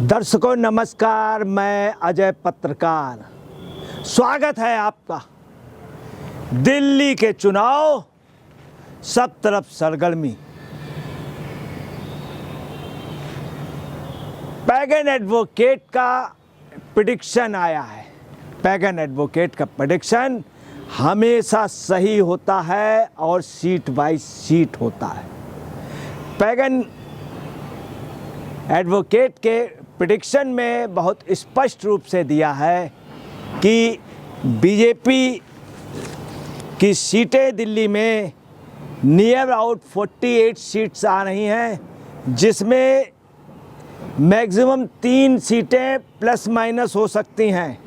दर्शकों नमस्कार, मैं अजय पत्रकार। स्वागत है आपका। दिल्ली के चुनाव, सब तरफ सरगर्मी। पैगन एडवोकेट का प्रेडिक्शन आया है। पैगन एडवोकेट का प्रेडिक्शन हमेशा सही होता है और सीट बाय सीट होता है। पैगन एडवोकेट के प्रेडिक्शन में बहुत स्पष्ट रूप से दिया है कि बीजेपी की सीटें दिल्ली में नियर अबाउट 48 सीट्स आ रही हैं, जिसमें मैक्सिमम 3 सीटें प्लस माइनस हो सकती हैं,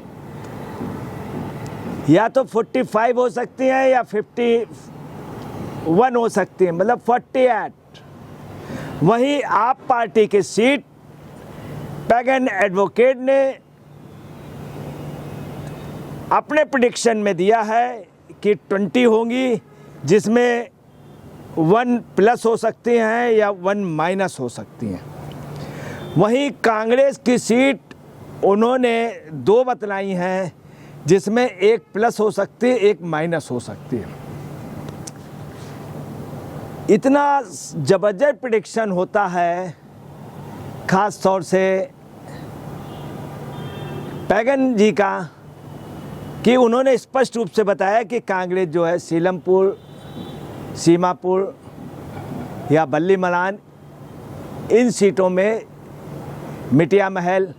या तो 45 हो सकती हैं या 51 हो सकती हैं, मतलब 48। वहीं आप पार्टी की सीट पैगन एडवोकेट ने अपने प्रेडिक्शन में दिया है कि 20 होंगी, जिसमें 1 प्लस हो सकती हैं या 1 माइनस हो सकती हैं। वहीं कांग्रेस की सीट उन्होंने 2 बतलाई हैं, जिसमें 1 प्लस हो सकती है, 1 माइनस हो सकती है। इतना ज़बरदस्त प्रेडिक्शन होता है, ख़ास तौर से पैगन जी का, कि उन्होंने स्पष्ट रूप से बताया कि कांग्रेस जो है सीलमपुर, सीमापुर या बल्ली मलान, इन सीटों में, मिटिया महल,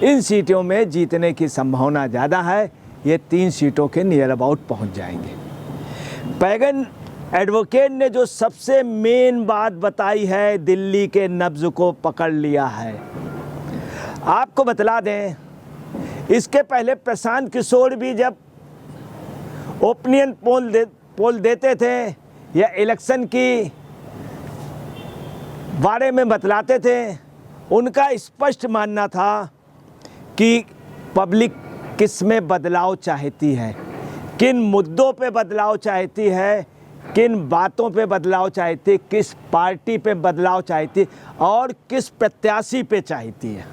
इन सीटों में जीतने की संभावना ज़्यादा है। ये 3 सीटों के नियर अबाउट पहुँच जाएंगे। पैगन एडवोकेट ने जो सबसे मेन बात बताई है, दिल्ली के नब्ज़ को पकड़ लिया है। आपको बतला दें, इसके पहले प्रशांत किशोर भी जब ओपिनियन पोल देते थे या इलेक्शन की बारे में बतलाते थे, उनका स्पष्ट मानना था कि पब्लिक किस में बदलाव चाहती है, किन मुद्दों पे बदलाव चाहती है, किन बातों पे बदलाव चाहती, किस पार्टी पे बदलाव चाहती और किस प्रत्याशी पे चाहती है।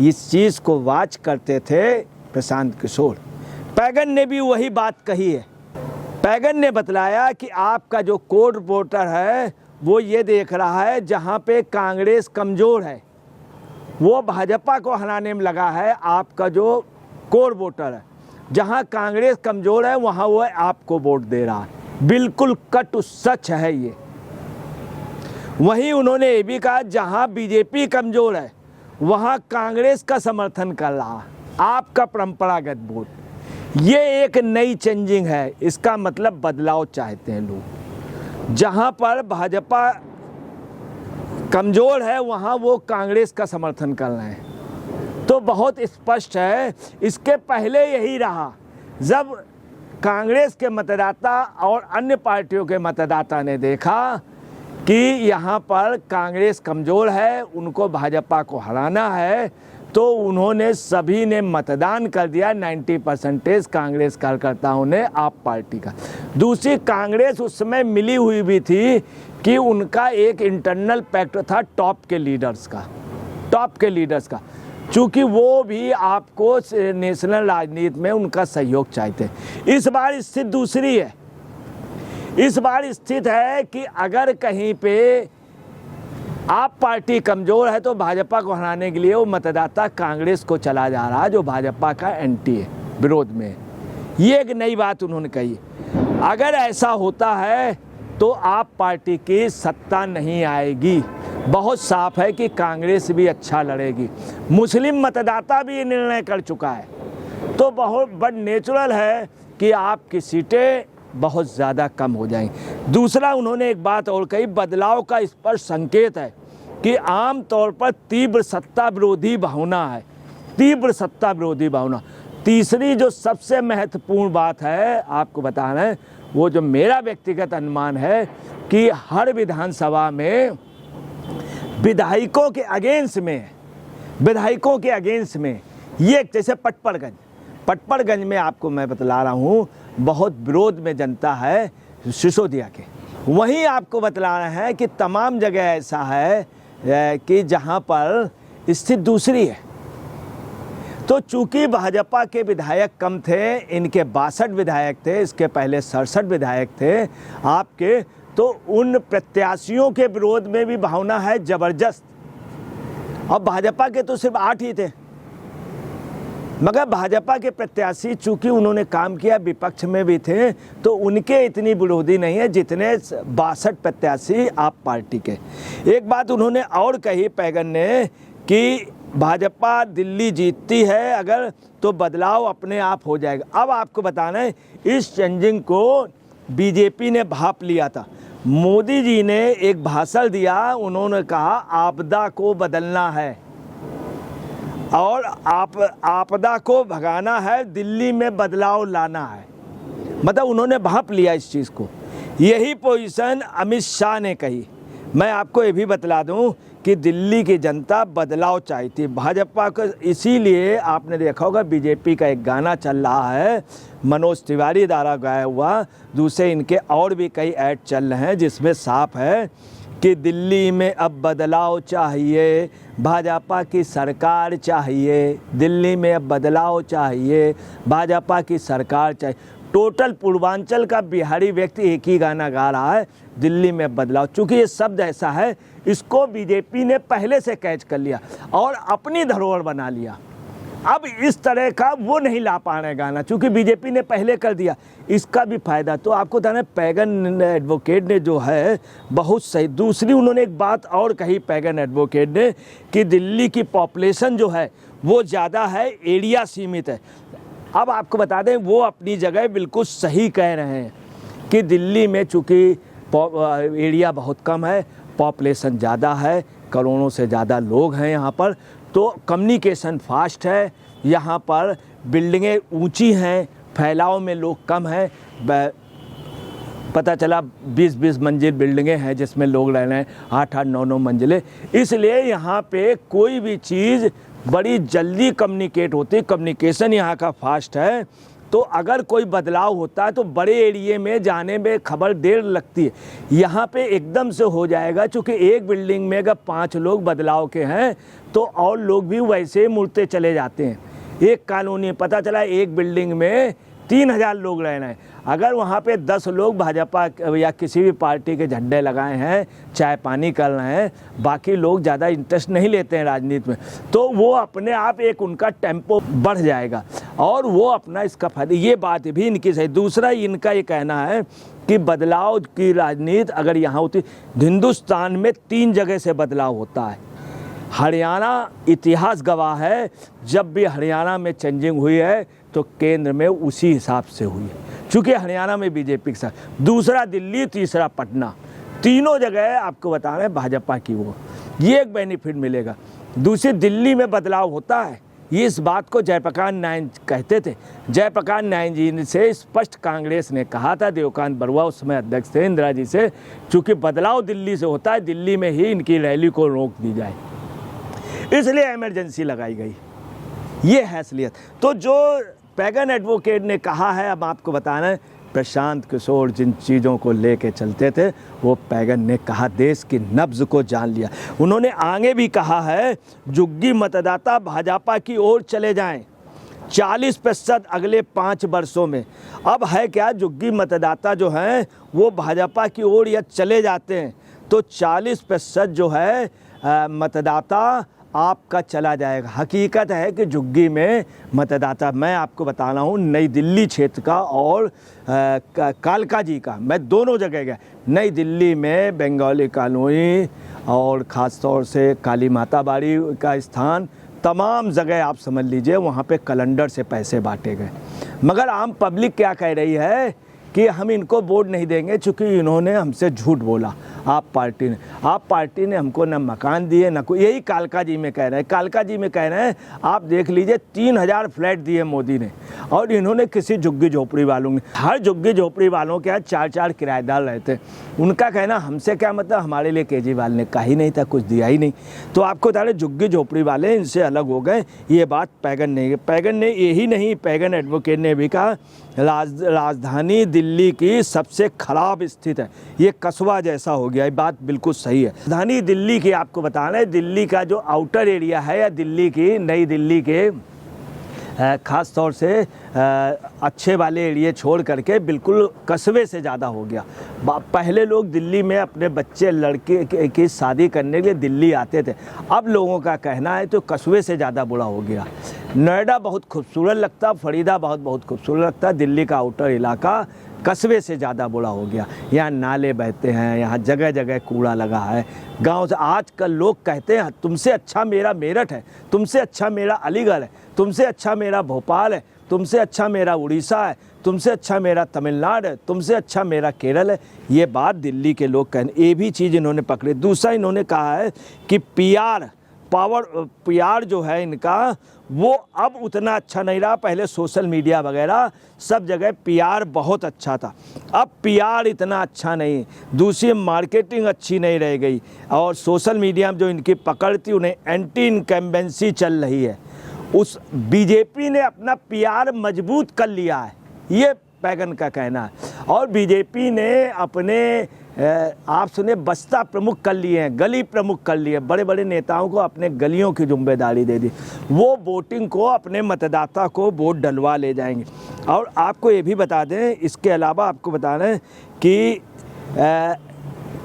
इस चीज़ को वाच करते थे प्रशांत किशोर। पैगन ने भी वही बात कही है। पैगन ने बतलाया कि आपका जो कोर वोटर है वो ये देख रहा है, जहाँ पे कांग्रेस कमज़ोर है वो भाजपा को हराने में लगा है। आपका जो कोर वोटर है, जहाँ कांग्रेस कमज़ोर है वहाँ वो आपको वोट दे रहा है। बिल्कुल कट सच है ये। वहीं उन्होंने ये भी कहा, जहाँ बीजेपी कमज़ोर है वहाँ कांग्रेस का समर्थन कर रहा है आपका परंपरागत वोट। ये एक नई चेंजिंग है। इसका मतलब बदलाव चाहते हैं लोग। जहाँ पर भाजपा कमज़ोर है वहाँ वो कांग्रेस का समर्थन कर रहे हैं। तो बहुत स्पष्ट है। इसके पहले यही रहा, जब कांग्रेस के मतदाता और अन्य पार्टियों के मतदाता ने देखा कि यहाँ पर कांग्रेस कमज़ोर है, उनको भाजपा को हराना है, तो उन्होंने सभी ने मतदान कर दिया। 90% कांग्रेस कार्यकर्ताओं ने आप पार्टी का। दूसरी, कांग्रेस उस समय मिली हुई भी थी कि उनका एक इंटरनल पैक्ट था टॉप के लीडर्स का, चूँकि वो भी आपको नेशनल राजनीति में उनका सहयोग चाहते हैं। इस बार स्थिति दूसरी है। इस बार स्थिति है कि अगर कहीं पे आप पार्टी कमज़ोर है तो भाजपा को हराने के लिए वो मतदाता कांग्रेस को चला जा रहा है, जो भाजपा का एंटी है, विरोध में। ये एक नई बात उन्होंने कही। अगर ऐसा होता है तो आप पार्टी की सत्ता नहीं आएगी। बहुत साफ है कि कांग्रेस भी अच्छा लड़ेगी। मुस्लिम मतदाता भी ये निर्णय कर चुका है। तो बहुत बड़ नेचुरल है कि आपकी सीटें बहुत ज़्यादा कम हो जाएंगी। दूसरा, उन्होंने एक बात और कही, बदलाव का स्पष्ट संकेत है कि आम तौर पर तीव्र सत्ता विरोधी भावना है, तीव्र सत्ता विरोधी भावना। तीसरी जो सबसे महत्वपूर्ण बात है आपको बताना है, वो जो मेरा व्यक्तिगत अनुमान है कि हर विधानसभा में विधायकों के अगेंस्ट में ये, जैसे पटपड़गंज में आपको मैं बतला रहा हूँ, बहुत विरोध में जनता है सिसोदिया के। वहीं आपको बतला रहे हैं कि तमाम जगह ऐसा है कि जहाँ पर स्थिति दूसरी है। तो चूंकि भाजपा के विधायक कम थे, इनके 62 विधायक थे, इसके पहले 67 विधायक थे आपके, तो उन प्रत्याशियों के विरोध में भी भावना है ज़बरदस्त। अब भाजपा के तो सिर्फ 8 ही थे, मगर भाजपा के प्रत्याशी चूंकि उन्होंने काम किया, विपक्ष में भी थे, तो उनके इतनी विरोधी नहीं है जितने 62 प्रत्याशी आप पार्टी के। एक बात उन्होंने और कही पैगन ने कि भाजपा दिल्ली जीतती है अगर, तो बदलाव अपने आप हो जाएगा। अब आपको बताना है, इस चेंजिंग को बीजेपी ने भाप लिया था। मोदी जी ने एक भाषण दिया, उन्होंने कहा आपदा को बदलना है और आपदा को भगाना है, दिल्ली में बदलाव लाना है। मतलब उन्होंने भाप लिया इस चीज़ को। यही पोजीशन अमित शाह ने कही। मैं आपको ये भी बतला दूं कि दिल्ली की जनता बदलाव चाहती भाजपा को, इसीलिए आपने देखा होगा बीजेपी का एक गाना चल रहा है मनोज तिवारी द्वारा गाया हुआ, दूसरे इनके और भी कई ऐड चल रहे हैं जिसमें साफ है कि दिल्ली में अब बदलाव चाहिए, भाजपा की सरकार चाहिए, दिल्ली में अब बदलाव चाहिए, भाजपा की सरकार चाहिए। टोटल पूर्वांचल का बिहारी व्यक्ति एक ही गाना गा रहा है, दिल्ली में बदलाव। चूँकि ये शब्द ऐसा है, इसको बीजेपी ने पहले से कैच कर लिया और अपनी धरोहर बना लिया। अब इस तरह का वो नहीं ला पा रहे गाना, चूँकि बीजेपी ने पहले कर दिया। इसका भी फायदा तो आपको था ना, पैगन एडवोकेट ने जो है बहुत सही। दूसरी उन्होंने एक बात और कही पैगन एडवोकेट ने कि दिल्ली की पॉपुलेशन जो है वो ज़्यादा है, एरिया सीमित है। अब आपको बता दें, वो अपनी जगह बिल्कुल सही कह रहे हैं कि दिल्ली में चूँकि एरिया बहुत कम है, पॉपुलेशन ज़्यादा है, करोड़ों से ज़्यादा लोग हैं यहाँ पर, तो कम्युनिकेशन फास्ट है, यहाँ पर बिल्डिंगें ऊंची हैं, फैलाव में लोग कम हैं। पता चला 20-20 मंजिल बिल्डिंगें हैं जिसमें लोग रह रहे हैं, 8-8, 9-9 मंजिलें। इसलिए यहाँ पे कोई भी चीज़ बड़ी जल्दी कम्युनिकेट होती है, कम्युनिकेशन यहाँ का फास्ट है। तो अगर कोई बदलाव होता है तो बड़े एरिए में जाने में खबर देर लगती है, यहाँ पे एकदम से हो जाएगा। चूँकि एक बिल्डिंग में अगर 5 लोग बदलाव के हैं तो और लोग भी वैसे ही मुड़ते चले जाते हैं। एक कॉलोनी पता चला एक बिल्डिंग में 3000 लोग रह रहे हैं, अगर वहाँ पे 10 लोग भाजपा या किसी भी पार्टी के झंडे लगाए हैं, चाय पानी कर रहे हैं, बाकी लोग ज़्यादा इंटरेस्ट नहीं लेते हैं राजनीति में, तो वो अपने आप एक उनका टेम्पो बढ़ जाएगा और वो अपना इसका फायदा। ये बात भी इनकी सही। दूसरा इनका ये कहना है कि बदलाव की राजनीति अगर यहाँ होती, हिंदुस्तान में 3 जगह से बदलाव होता है। हरियाणा इतिहास गवाह है, जब भी हरियाणा में चेंजिंग हुई है तो केंद्र में उसी हिसाब से हुई है, चूँकि हरियाणा में बीजेपी के साथ। दूसरा दिल्ली, तीसरा पटना, तीनों जगह आपको बता रहे हैं भाजपा की वो, ये एक बेनिफिट मिलेगा। दूसरी दिल्ली में बदलाव होता है, ये इस बात को जयप्रकाश नारायण कहते थे। जयप्रकाश नारायण जी से स्पष्ट कांग्रेस ने कहा था, देवकांत बरुआ उस समय अध्यक्ष थे इंदिरा जी से, चूँकि बदलाव दिल्ली से होता है, दिल्ली में ही इनकी रैली को रोक दी जाए, इसलिए इमरजेंसी लगाई गई। ये हैसियत तो जो पैगन एडवोकेट ने कहा है, अब आपको बताना है, प्रशांत किशोर जिन चीज़ों को लेके चलते थे वो पैगन ने कहा, देश की नब्ज को जान लिया। उन्होंने आगे भी कहा है, झुग्गी मतदाता भाजपा की ओर चले जाएं, 40% अगले 5 वर्षों में। अब है क्या, झुग्गी मतदाता जो हैं वो भाजपा की ओर या चले जाते हैं तो 40% जो है मतदाता आपका चला जाएगा। हकीकत है कि झुग्गी में मतदाता, मैं आपको बता रहा हूँ, नई दिल्ली क्षेत्र का और कालका जी का, मैं दोनों जगह गया। नई दिल्ली में बंगाली कॉलोनी और ख़ास तौर से काली माता बाड़ी का स्थान, तमाम जगह आप समझ लीजिए वहाँ पे कैलेंडर से पैसे बांटे गए। मगर आम पब्लिक क्या कह रही है कि हम इनको वोट नहीं देंगे चूँकि इन्होंने हमसे झूठ बोला। आप पार्टी ने हमको न मकान दिए न कोई, यही कालका जी में कह रहे हैं। कालका जी में कह रहे हैं, आप देख लीजिए 3000 फ्लैट दिए मोदी ने और इन्होंने किसी झुग्गी झोपड़ी वालों ने, हर झुग्गी झोपड़ी वालों के यहाँ 4-4 किराएदार रहते। उनका कहना हमसे क्या मतलब, हमारे लिए केजरीवाल ने कहा ही नहीं था, कुछ दिया ही नहीं। तो आपको बता रहे झुग्गी झोपड़ी वाले इनसे अलग हो गए। ये बात पैगन ने यही नहीं, पैगन एडवोकेट ने भी कहा राजधानी दिल्ली की सबसे खराब स्थिति है, ये कस्बा जैसा हो गया। ये बात बिल्कुल सही है। राजधानी दिल्ली की आपको बताना है, दिल्ली का जो आउटर एरिया है या दिल्ली की नई दिल्ली के ख़ास तौर से अच्छे वाले एरिए छोड़ करके बिल्कुल कस्बे से ज़्यादा हो गया। पहले लोग दिल्ली में अपने बच्चे लड़के की शादी करने के लिए दिल्ली आते थे, अब लोगों का कहना है तो कस्बे से ज़्यादा बुरा हो गया। नोएडा बहुत खूबसूरत लगता, फरीदाबाद बहुत खूबसूरत लगता, दिल्ली का आउटर इलाका कस्बे से ज़्यादा बुरा हो गया। यहाँ नाले बहते हैं, यहाँ जगह जगह कूड़ा लगा है। गांव से आजकल लोग कहते हैं तुमसे अच्छा मेरा मेरठ है, तुमसे अच्छा मेरा अलीगढ़ है, तुमसे अच्छा मेरा भोपाल है, तुमसे अच्छा मेरा उड़ीसा है, तुमसे अच्छा मेरा तमिलनाडु है, तुमसे अच्छा मेरा केरल है। ये बात दिल्ली के लोग कहने, ये भी चीज़ इन्होंने पकड़ी। दूसरा इन्होंने कहा है कि पीआर जो है इनका वो अब उतना अच्छा नहीं रहा। पहले सोशल मीडिया वगैरह सब जगह पीआर बहुत अच्छा था, अब पीआर इतना अच्छा नहीं। दूसरी मार्केटिंग अच्छी नहीं रह गई और सोशल मीडिया में जो इनकी पकड़ थी उन्हें एंटी इनकम्बेंसी चल रही है। उस बीजेपी ने अपना पीआर मजबूत कर लिया है, ये पैगन का कहना है। और बीजेपी ने अपने आप सुने बस्ता प्रमुख कर लिए हैं, गली प्रमुख कर लिए, बड़े बड़े नेताओं को अपने गलियों की जिम्मेदारी दे दी। वो वोटिंग को अपने मतदाता को वोट डलवा ले जाएंगे। और आपको ये भी बता दें, इसके अलावा आपको बता दें कि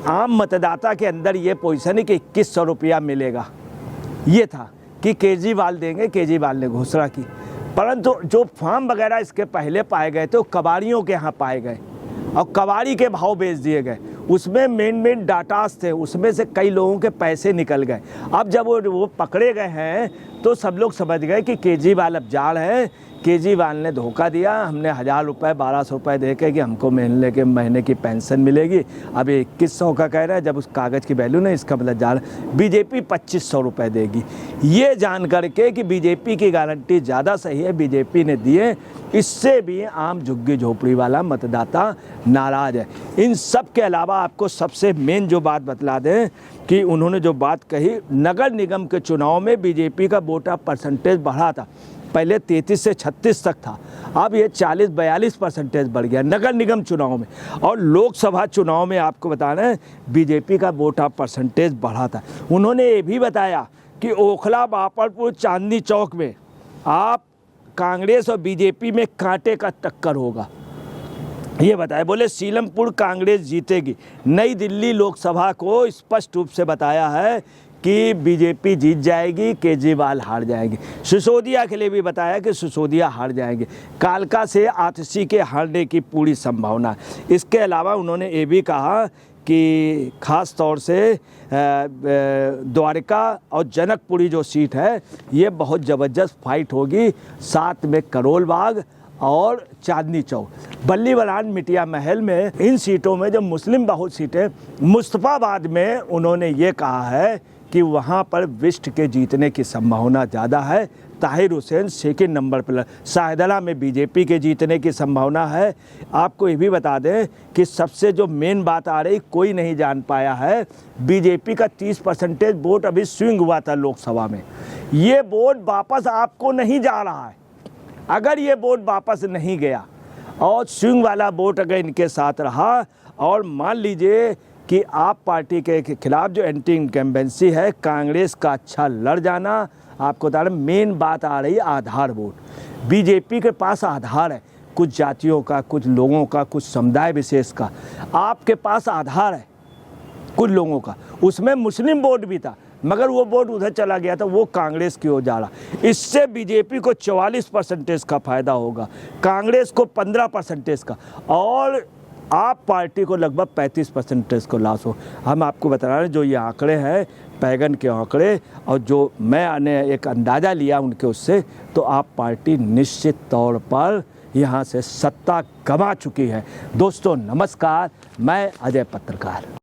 आम मतदाता के अंदर ये पोजीशन है कि 2100 रुपया मिलेगा। ये था कि केजरीवाल देंगे, केजरीवाल ने घोषणा की, परंतु जो फॉर्म वगैरह इसके पहले पाए गए थे वो कबाड़ियों के यहाँ पाए गए और कबाड़ी के भाव बेच दिए गए। उसमें मेन डाटास थे, उसमें से कई लोगों के पैसे निकल गए। अब जब वो पकड़े गए हैं तो सब लोग समझ गए कि केजरीवाल अब जाड़ है, केजरीवाल ने धोखा दिया। हमने 1000 रुपये 1200 रुपये दे के कि हमको महीने की पेंशन मिलेगी, अब 2100 का कह रहा है। जब उस कागज़ की वैल्यू नहीं, इसका मतलब जाड़ बीजेपी 2500 रुपये देगी। ये जान करके कि बीजेपी की गारंटी ज़्यादा सही है, बीजेपी ने दिए। इससे भी आम झुग्गी झोपड़ी वाला मतदाता नाराज़ है। इन सब के अलावा आपको सबसे मेन जो बात बतला दें कि उन्होंने जो बात कही, नगर निगम के चुनाव में बीजेपी का वोट परसेंटेज बढ़ा था। पहले 33 से 36 तक था, अब ये 40-42% बढ़ गया नगर निगम चुनाव में। और लोकसभा चुनाव में आपको बताना है बीजेपी का वोट परसेंटेज बढ़ा था। उन्होंने ये भी बताया कि ओखला, बापरपुर, चांदनी चौक में आप कांग्रेस और बीजेपी में कांटे का टक्कर होगा, ये बताया। बोले सीलमपुर कांग्रेस जीतेगी। नई दिल्ली लोकसभा को स्पष्ट रूप से बताया है कि बीजेपी जीत जाएगी, केजरीवाल हार जाएंगे। सिसोदिया के लिए भी बताया कि सिसोदिया हार जाएंगे। कालका से आतिशी के हारने की पूरी संभावना है। इसके अलावा उन्होंने ये भी कहा कि ख़ास तौर से द्वारका और जनकपुरी जो सीट है ये बहुत ज़बरदस्त फाइट होगी, साथ में करोल बाग और चांदनी चौक। बल्ली बरान, मिटिया महल में इन सीटों में जो मुस्लिम बहुत सीटें, मुस्तफ़ाबाद में उन्होंने ये कहा है कि वहाँ पर विष्ट के जीतने की संभावना ज़्यादा है। ताहिर हुसैन सेकंड नंबर पर, शाहदरा में बीजेपी के जीतने की संभावना है। आपको ये भी बता दें कि सबसे जो मेन बात आ रही, कोई नहीं जान पाया है, बीजेपी का 30% वोट अभी स्विंग हुआ था लोकसभा में, ये वोट वापस आपको नहीं जा रहा है। अगर ये वोट वापस नहीं गया और स्विंग वाला वोट अगर इनके साथ रहा और मान लीजिए कि आप पार्टी के खिलाफ जो एंटी इनकम्बेंसी है, कांग्रेस का अच्छा लड़ जाना, आपको बता रहे मेन बात आ रही आधार वोट। बीजेपी के पास आधार है, कुछ जातियों का, कुछ लोगों का, कुछ समुदाय विशेष का। आपके पास आधार है कुछ लोगों का, उसमें मुस्लिम वोट भी था, मगर वो वोट उधर चला गया था, वो कांग्रेस की ओर जा रहा। इससे बीजेपी को 44% का फ़ायदा होगा, कांग्रेस को 15% का, और आप पार्टी को लगभग 35% को लॉस हो। हम आपको बता रहे हैं जो ये आंकड़े हैं पैगन के आंकड़े, और जो मैंने एक अंदाज़ा लिया उनके उससे, तो आप पार्टी निश्चित तौर पर यहाँ से सत्ता गंवा चुकी है। दोस्तों नमस्कार, मैं अजय पत्रकार।